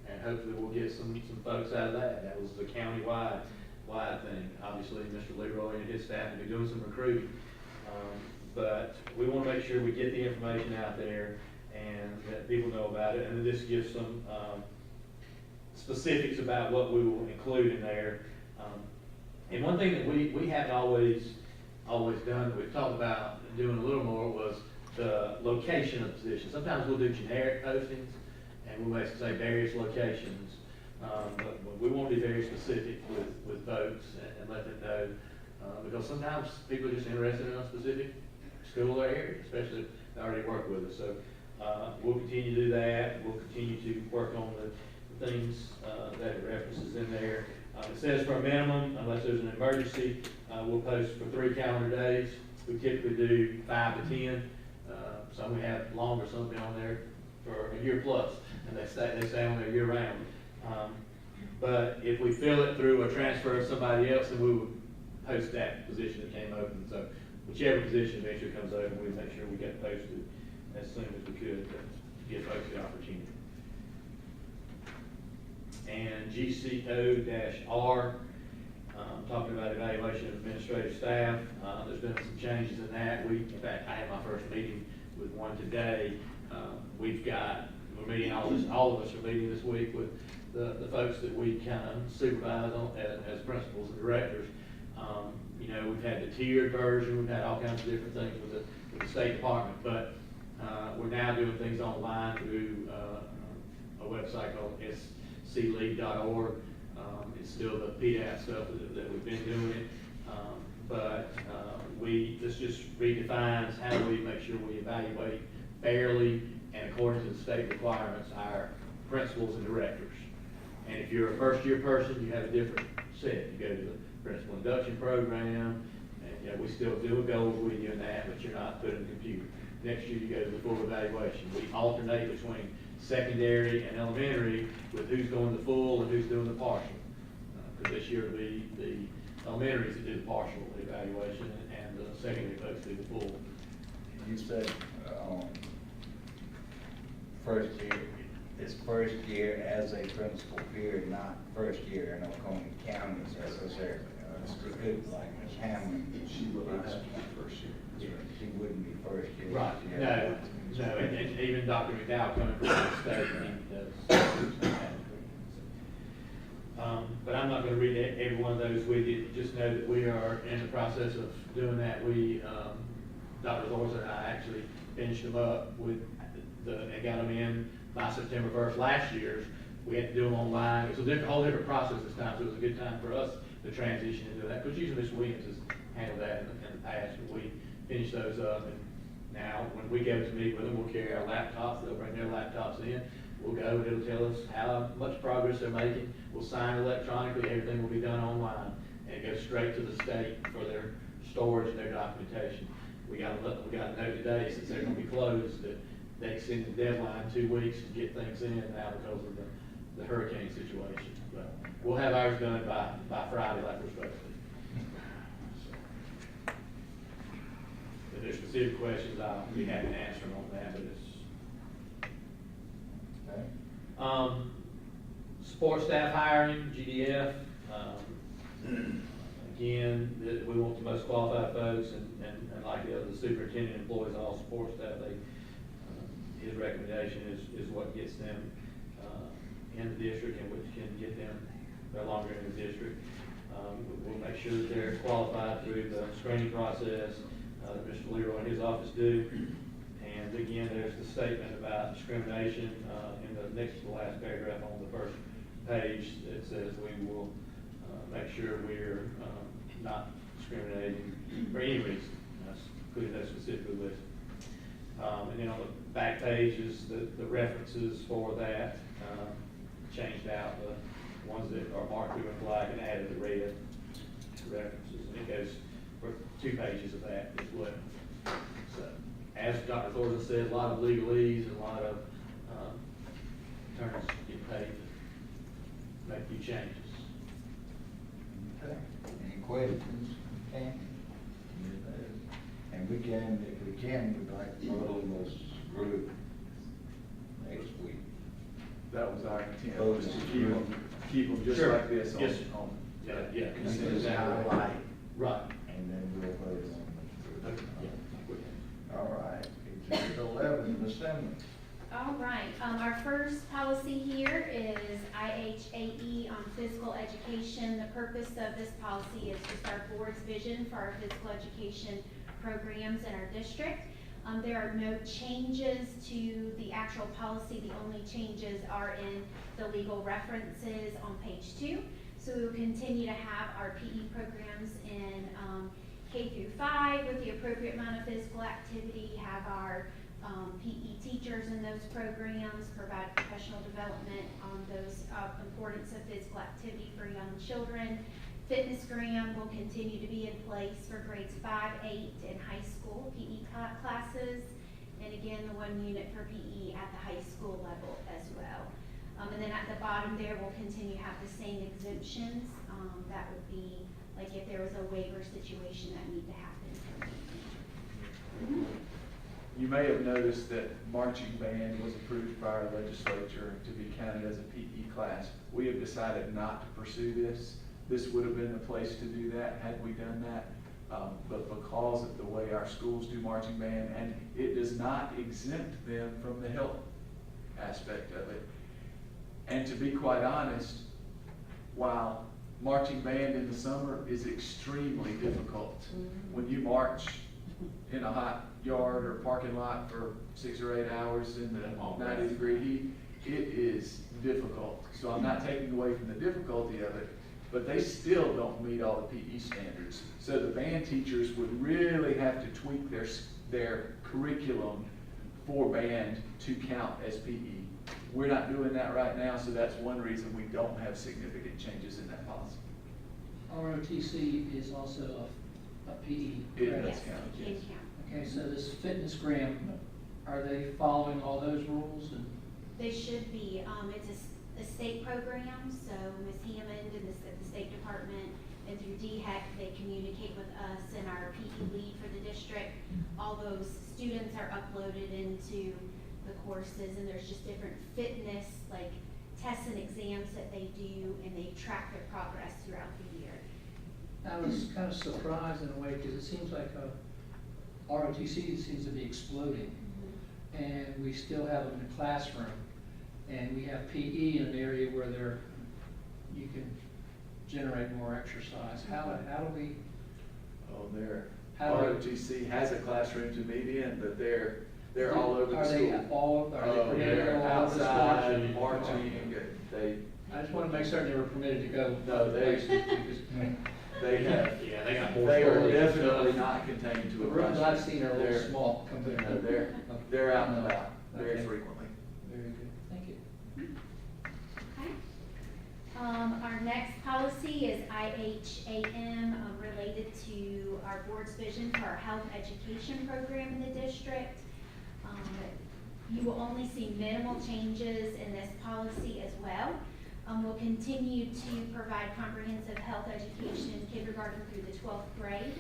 and hopefully we'll get some folks out of that. That was the county-wide thing. Obviously, Mr. Leroy and his staff will be doing some recruiting. But we want to make sure we get the information out there and that people know about it, and then this gives some specifics about what we will include in there. And one thing that we haven't always done, that we've talked about doing a little more, was the location of the position. Sometimes we'll do generic postings, and we'll basically say various locations. But we want to be very specific with folks and let them know, because sometimes people are just interested in a specific school or area, especially if they already work with us. So we'll continue to do that. We'll continue to work on the things that it references in there. It says for a minimum, unless there's an emergency, we'll post for 3 calendar days. We typically do 5 to 10. Some we have longer, some been on there for a year plus, and they stay on there year round. But if we fill it through a transfer of somebody else, then we would post that position that came open. So whichever position eventually comes open, we make sure we get posted as soon as we could to give folks the opportunity. And GCO-R, talking about evaluation of administrative staff. There's been some changes in that. In fact, I had my first meeting with one today. We're meeting, all of us are meeting this week with the folks that we kind of supervise on as principals and directors. We've had the tiered version, we've had all kinds of different things with the State Department, but we're now doing things online through a website called sclead.org. It's still the PDAP stuff that we've been doing, but this just redefines how do we make sure we evaluate fairly and according to the state requirements our principals and directors. And if you're a first-year person, you have a different set. You go to the principal induction program, and we still do a goals with you in that, but you're not put in the computer. Next year, you go to the full evaluation. We alternate between secondary and elementary with who's going the full and who's doing the partial. Because this year it'll be the elementaries that do the partial evaluation, and the secondary folks do the full. You said, first year, it's first year as a principal period, not first year in Oconee County necessarily. It's good, like Ms. Hammond. She will not have to be first year. Yeah, she wouldn't be first year. Right, no, and even Dr. McDowell coming from the state, he does. But I'm not gonna read every one of those with you. Just know that we are in the process of doing that. Dr. Thorson and I actually finished them up and got them in by September 1st. Last year's, we had to do them online. It was a whole different process this time, so it was a good time for us to transition into that. Because usually Ms. Williams has handled that in the past, but we finished those up. And now, when we go to meet with them, we'll carry our laptops. They'll bring their laptops in. We'll go, and it'll tell us how much progress they're making. We'll sign electronically. Everything will be done online, and it goes straight to the state for their storage and their documentation. We got to know today, since they're going to be closed, that they extended the deadline 2 weeks to get things in now because of the hurricane situation. But we'll have ours done by Friday, like we're supposed to. If there's specific questions, I'll be happy to answer them on that. But it's support staff hiring, GDF. Again, we want the most qualified folks, and like the superintendent employees, all support staff. His recommendation is what gets them in the district and which can get them no longer in the district. We'll make sure that they're qualified through the screening process that Mr. Leroy and his office do. And again, there's the statement about discrimination in the next to the last paragraph on the first page that says we will make sure we're not discriminating for any reason, including those specifically listed. And then on the back page is the references for that. Changed out the ones that are marked through in black and added the red references. And it goes for 2 pages of that as well. So, as Dr. Thorson said, a lot of legalese and a lot of attorneys get paid to make few changes. Okay. Any questions? And we can, if we can, we'd like to put on this group next week. That was our intent, Those was to two. keep them just Sure. like this Yes. on. Yeah. This is highlight, Right. and then we'll vote on this group. Okay. Yeah. 11, Ms. Simmons. All right, our first policy here is IHAE on physical education. The purpose of this policy is just our board's vision for our physical education programs in our district. There are no changes to the actual policy. The only changes are in the legal references on page 2. So we will continue to have our PE programs in K through 5 with the appropriate amount of physical activity, have our PE teachers in those programs, provide professional development on those importance of physical activity for young children. Fitnessgram will continue to be in place for grades 5, 8, and high school PE classes. And again, the 1 unit for PE at the high school level as well. And then at the bottom there, we'll continue to have the same exemptions. That would be like if there was a waiver situation that need to happen. You may have noticed that marching band was approved by our legislature to be counted as a PE class. We have decided not to pursue this. This would have been the place to do that had we done that. But because of the way our schools do marching band, and it does not exempt them from the health aspect of it. And to be quite honest, while marching band in the summer is extremely difficult, when you march in a hot yard or parking lot for 6 or 8 hours in the 90-degree heat, it is difficult. So I'm not taking away from the difficulty of it, but they still don't meet all the PE standards. So the band teachers would really have to tweak their curriculum for band to count as PE. We're not doing that right now, so that's one reason we don't have significant changes in that policy. ROTC is also a PE. It correct? does Yes, count, it can yes. count. Okay, so this Fitnessgram, are they following all those rules? And They should be. It's a state program, so Ms. Hammond and the State Department and through DHEC, they communicate with us and our PE lead for the district. All those students are uploaded into the courses, and there's just different fitness, like tests and exams that they do, and they track their progress throughout the year. I was kind of surprised in a way because it seems like ROTC seems to be exploding. And we still have them in the classroom. And we have PE in an area where you can generate more exercise. How do we? Oh, How do we- ROTC has a classroom to meet in, but they're all over the Are school. they all, are they Oh, permitted to they're go all over the school? outside, marching, they, I just want to make certain they were permitted to go. No, other they- places, because they have, Yeah, they got more. they are storage and definitely stuff. not contained to The a rooms classroom. I've seen are a little They're- small compared No, to. they're out and about very Okay. frequently. Very good, thank you. Okay. Our next policy is IHAM, related to our board's vision for our health education program in the district. You will only see minimal changes in this policy as well. We'll continue to provide comprehensive health education in kindergarten through the 12th grade.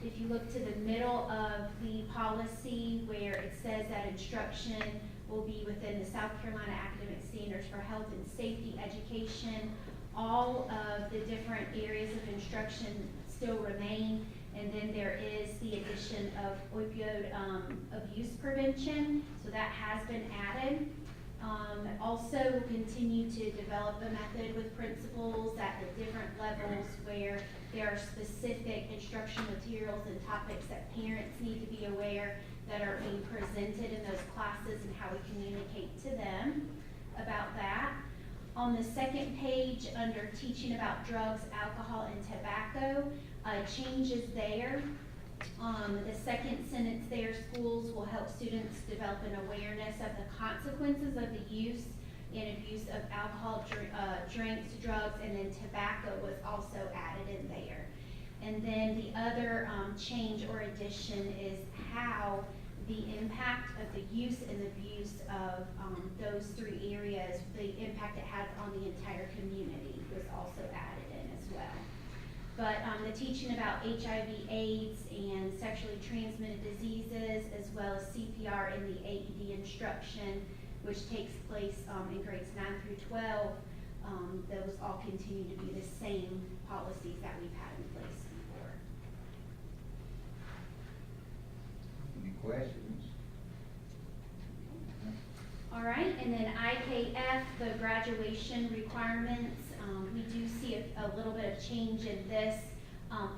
If you look to the middle of the policy where it says that instruction will be within the South Carolina Academic Standards for Health and Safety Education, all of the different areas of instruction still remain. And then there is the addition of opioid abuse prevention, so that has been added. Also, we'll continue to develop a method with principals at the different levels where there are specific instruction materials and topics that parents need to be aware that are being presented in those classes and how we communicate to them about that. On the second page, under teaching about drugs, alcohol, and tobacco, changes there. The second sentence there, schools will help students develop an awareness of the consequences of the use and abuse of alcohol, drinks, drugs, and then tobacco was also added in there. And then the other change or addition is how the impact of the use and abuse of those 3 areas, the impact it has on the entire community was also added in as well. But the teaching about HIV/AIDS and sexually transmitted diseases, as well as CPR and the AED instruction, which takes place in grades 9 through 12, those all continue to be the same policies that we've had in place before. Any questions? All right, and then IKF, the graduation requirements, we do see a little bit of change in this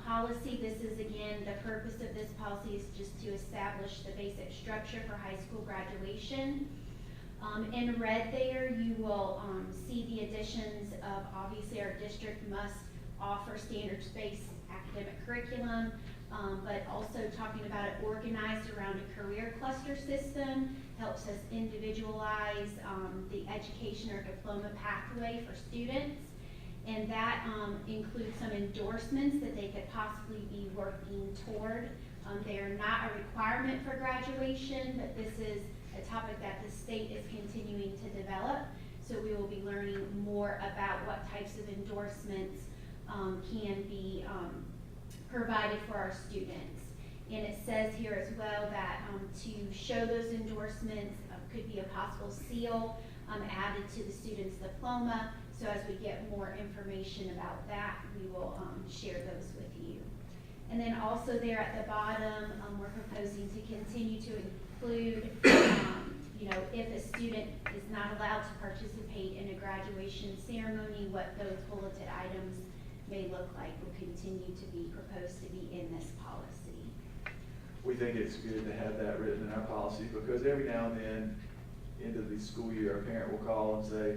policy. This is, again, the purpose of this policy is just to establish the basic structure for high school graduation. In red there, you will see the additions of, obviously, our district must offer standards-based academic curriculum, but also talking about it organized around a career cluster system, helps us individualize the education or diploma pathway for students. And that includes some endorsements that they could possibly be working toward. They are not a requirement for graduation, but this is a topic that the state is continuing to develop. So we will be learning more about what types of endorsements can be provided for our students. And it says here as well that to show those endorsements could be a possible seal added to the student's diploma. So as we get more information about that, we will share those with you. And then also there at the bottom, we're proposing to continue to include, you know, if a student is not allowed to participate in a graduation ceremony, what those bulleted items may look like will continue to be proposed to be in this policy. We think it's good to have that written in our policy, because every now and then, end of the school year, a parent will call and say,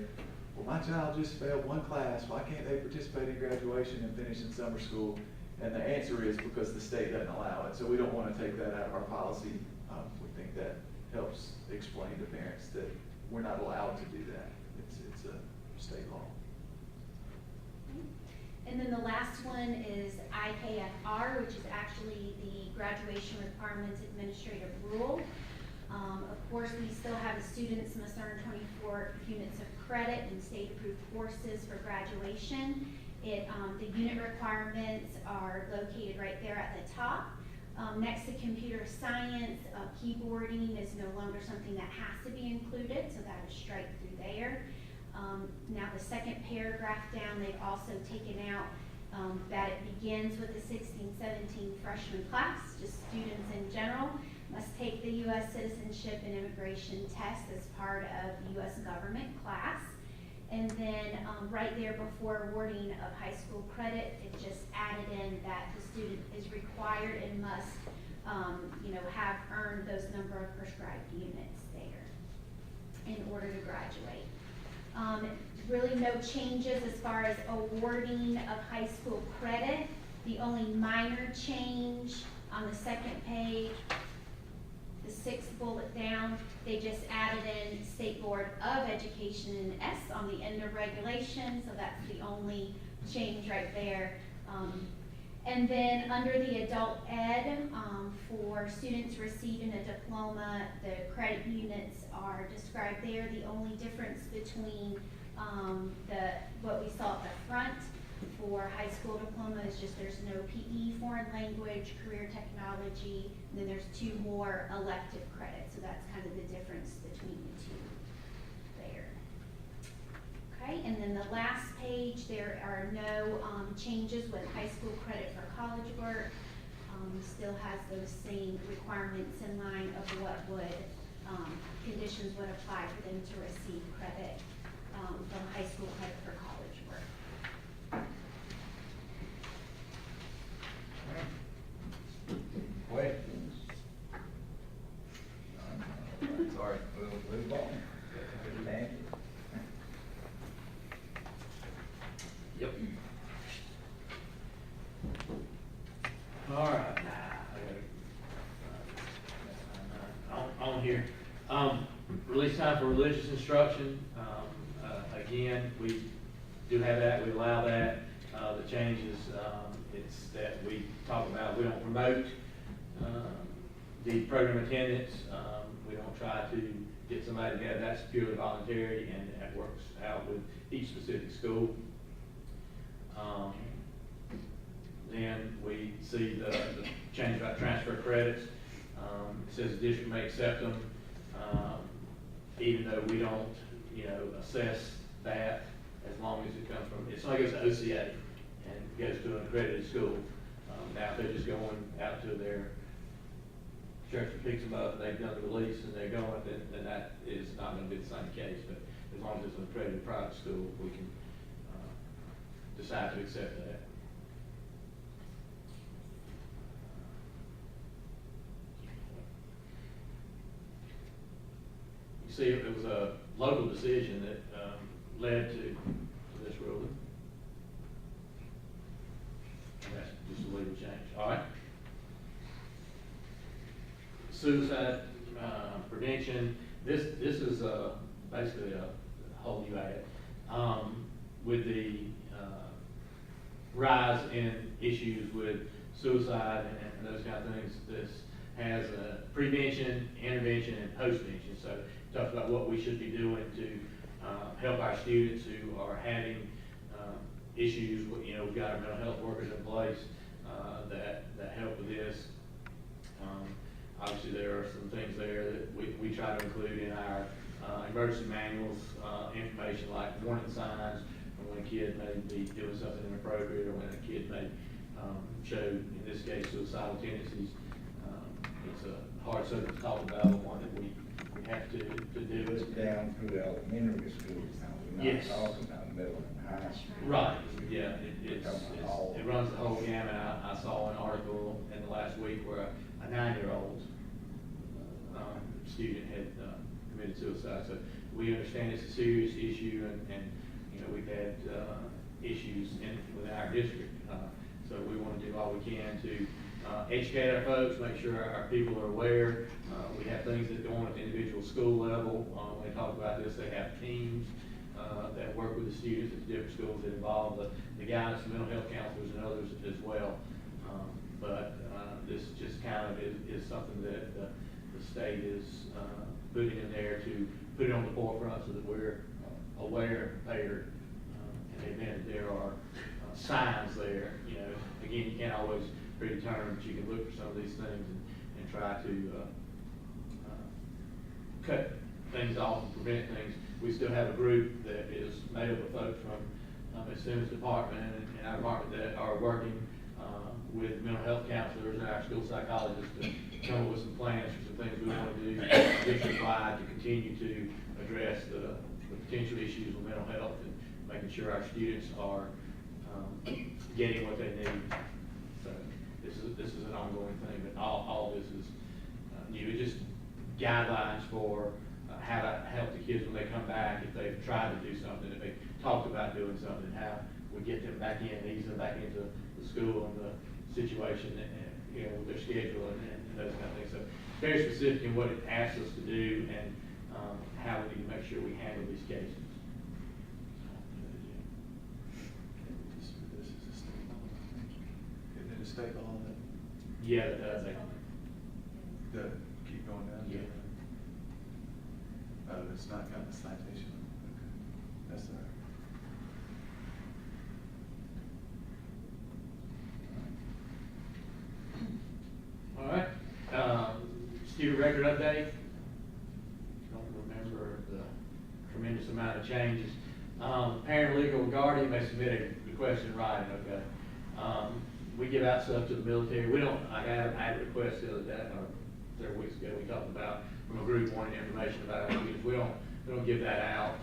well, my child just failed one class, why can't they participate in graduation and finish in summer school? And the answer is because the state doesn't allow it. So we don't want to take that out of our policy. We think that helps explain to parents that we're not allowed to do that. It's a state law. And then the last one is IKFR, which is actually the Graduation Requirements Administrative Rule. Of course, we still have the students must earn 24 units of credit in state-approved courses for graduation. The unit requirements are located right there at the top. Next to computer science, keyboarding is no longer something that has to be included, so that is striped through there. Now the second paragraph down, they've also taken out that it begins with the 16-17 freshman class, just students in general must take the U.S. Citizenship and Immigration test as part of the U.S. government class. And then right there before awarding of high school credit, it just added in that the student is required and must, you know, have earned those number of prescribed units there in order to graduate. Really no changes as far as awarding of high school credit. The only minor change on the second page, the sixth bullet down, they just added in State Board of Education and S on the end of regulation, so that's the only change right there. And then under the adult ed, for students receiving a diploma, the credit units are described there. The only difference between what we saw at the front for high school diploma is just there's no PE, foreign language, career technology, and then there's 2 more elective credits. So that's kind of the difference between the two there. Okay, and then the last page, there are no changes with high school credit for college work. Still has those same requirements in line of what would, conditions would apply for them to receive credit from high school credit for college work. Questions? Sorry, we'll move on. Thank you. Yep. All right. On here. Release time for religious instruction. Again, we do have that, we allow that. The changes, it's that we talk about, we don't promote the program attendance. We don't try to get somebody together. That's purely voluntary, and that works out with each specific school. Then we see the change about transfer credits. It says the district may accept them, even though we don't, you know, assess that, as long as it comes from, it's like it goes to OCA and goes to an accredited school. Now if they're just going out to their Sheriff picks them up, they've done the release and they're going, then that is not gonna be the same case. But as long as it's an accredited private school, we can, decide to accept that. You see, it was a local decision that, led to this ruling. And that's just a legal change, all right? Suicide, prevention, this is, basically a whole new ad. With the, rise in issues with suicide and those kind of things, this has prevention, intervention, and postvention. So it talks about what we should be doing to help our students who are having issues. You know, we've got our mental health workers in place that help with this. Obviously, there are some things there that we try to include in our emergency manuals, information like warning signs, when a kid may be doing something inappropriate, or when a kid may show, in this case, suicidal tendencies. It's a hard subject to talk about, but one that we have to do. It's down through elementary school now, we're Yes. not talking about middle and high school. Right, yeah, it runs the whole gamut. I saw an article in the last week where a 9-year-old student had committed suicide. So we understand it's a serious issue, and you know, we've had issues within our district. So we want to do all we can to educate our folks, make sure our people are aware. We have things that go on at the individual school level. When they talk about this, they have teams that work with the students at the different schools that involve the guidance, the mental health counselors, and others as well. But this just kind of is something that the state is putting in there to put it on the forefront so that we're aware and prepared in the event that there are signs there. You know, again, you can't always predetermine, but you can look for some of these things and try to cut things off and prevent things. We still have a group that is made up of folks from the Simmons department and our department that are working with mental health counselors and our school psychologists to come up with some plans for some things we want to do district-wide to continue to address the potential issues with mental health and making sure our students are getting what they need. So this is an ongoing thing, but all this is new. It's just guidelines for how to help the kids when they come back, if they've tried to do something, if they've talked about doing something, how we get them back in, ease them back into the school and the situation, and you know, with their schedule and those kind of things. So it's very specific in what it asks us to do and how we need to make sure we handle these cases. Isn't it a state law that? Yeah, that does. Keep going down? Yeah. Oh, it's not got the citation. Okay. That's all right. All right, student record update. Don't remember the tremendous amount of changes. Parent, legal, or guardian may submit a request in writing, okay? We give out stuff to the military. We don't, I had a request the other day, or several weeks ago, we talked about, from a group wanting information about our students. We don't give that out.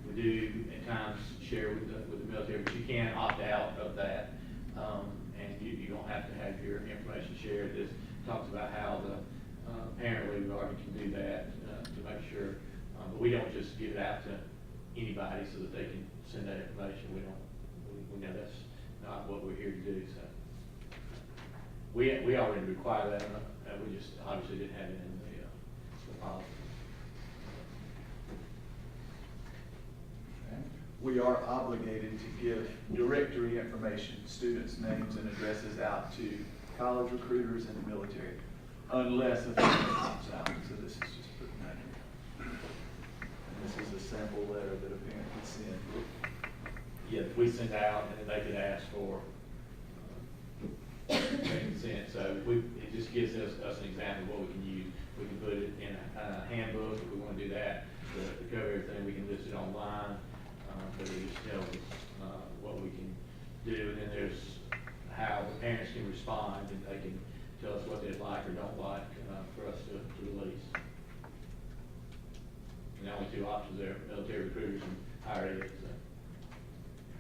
We do at times share with the military, but you can opt out of that. And you don't have to have your information shared. This talks about how the parent legal guardian can do that to make sure. But we don't just give it out to anybody so that they can send that information. We know that's not what we're here to do. So we already require that. We just obviously didn't have it in the policy. We are obligated to give directory information, students' names and addresses out to college recruiters and the military, unless a family comes out. So this is just putting that in. And this is a sample letter that a parent can send. Yeah, we send out, and then they could ask for consent. So it just gives us an example of what we can use. We can put it in a handbook if we want to do that. To cover everything, we can list it online. But it just tells us what we can do, and then there's how the parents can respond, and they can tell us what they'd like or don't like for us to release. And the only two options there, military recruiters and higher ed, so.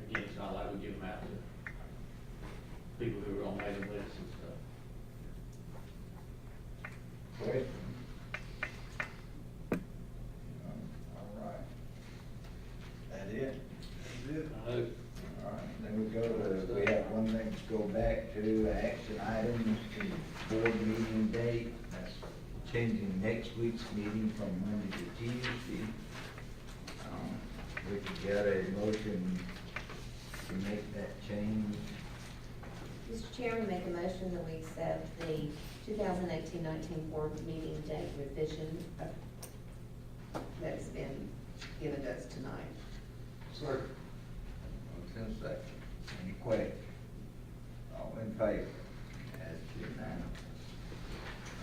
Again, it's not like we give them out to people who are on mailing lists and stuff. Question? All right. That it? That's it. I know. All right, then we go to, we have one thing to go back to, action items, board meeting date. That's changing next week's meeting from Monday to Tuesday. We could get a motion to make that change. Mr. Chairman, make a motion that we accept the 2018-19 board meeting date revision that's been given to us tonight. Second. Motion second. Any questions? All in favor? That's unanimous.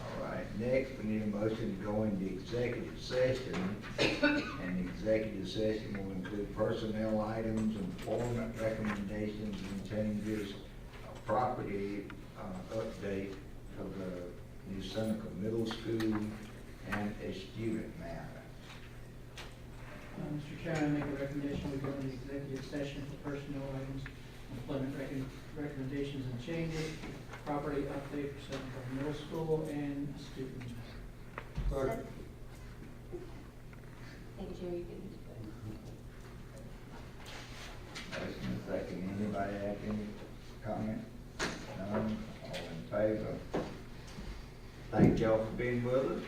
All right, next, we need a motion to go into executive session. And the executive session will include personnel items, employment recommendations and changes, a property update of the New Seneca Middle School, and a student matter. Mr. Chairman, I make a recommendation, we go into executive session for personnel items, employment recommendations and changes, property update for Seneca Middle School, and student. Clerk. Thank you, Jerry, you can use Motion second. Anybody have any comment? None? All in favor? Thank y'all for being with us.